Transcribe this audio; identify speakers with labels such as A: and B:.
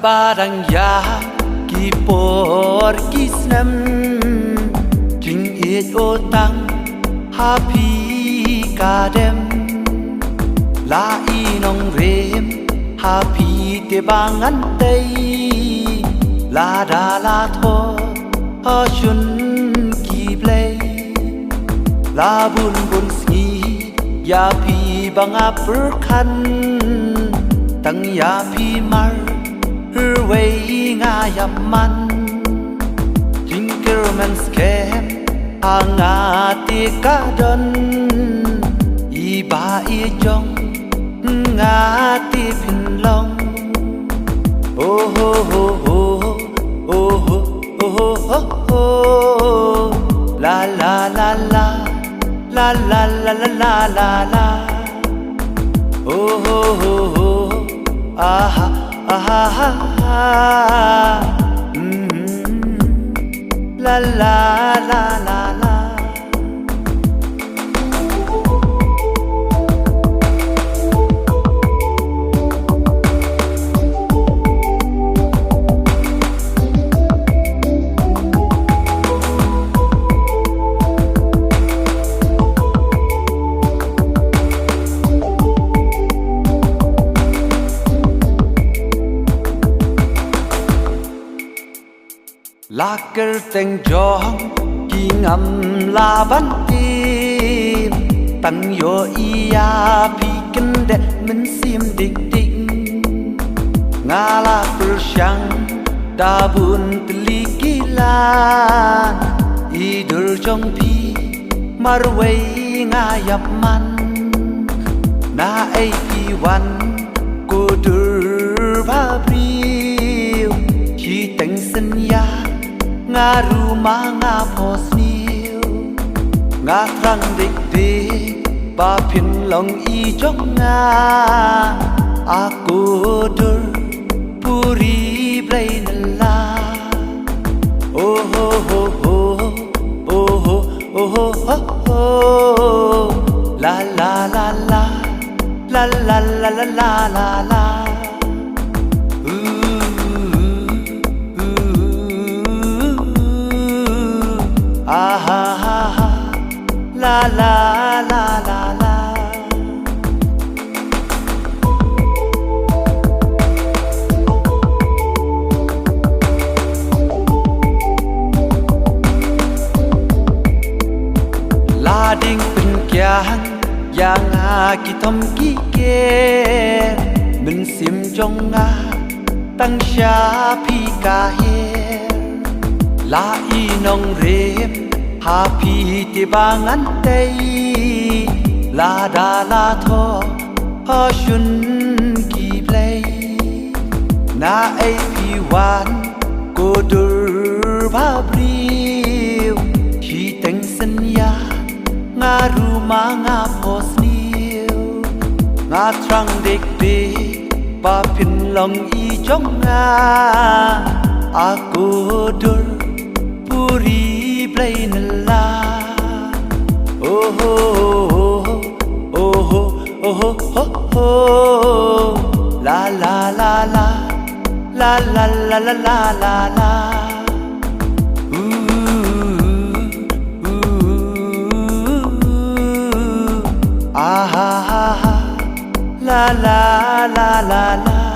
A: barang ya ki por kisnam jing it otang happy kadem la inong rem happy te bangan tei la da la tho ha shun ki play la bun bun ski ya pi banga perkan tang ya pi mar wei nga yam man Tinkerman scam anga ti ka don iba i jong nga ti phin long oh ho ho ho oh ho ho ho ho la la la la la la la la la la la oh ho ho ho aha aha aha la la la la la Laker teng jong ki ngam la ban tim tang yo ia pi ken de men sim dik dik ngala persyang dabun telikilan idur jong pi marwei ngayap man na ai pi wan kudur babriu chi teng sen ya nga rumah nga pos niu nga trăng dik dik ba phin long i jong nga aku dur puri blai nala oh ho ho ho oh ho oh ho ho ho la la la la la la la la la la la ah ah ah la la la la la la ding pin kyang yang a ki thom ki ke min sim jong nga tang sha phi ka he la i nong rem happy ti bangan tei la da la tho ha shun ki play na ai pi wan ko dur ba briu chi teng san ya nga ruma nga pos niu nga trăng dik dik ba phin long i jong nga aku dur puri play nala oh ho oh ho oh ho ho ho la la la la la la la la la la la ah ah ah la la la la la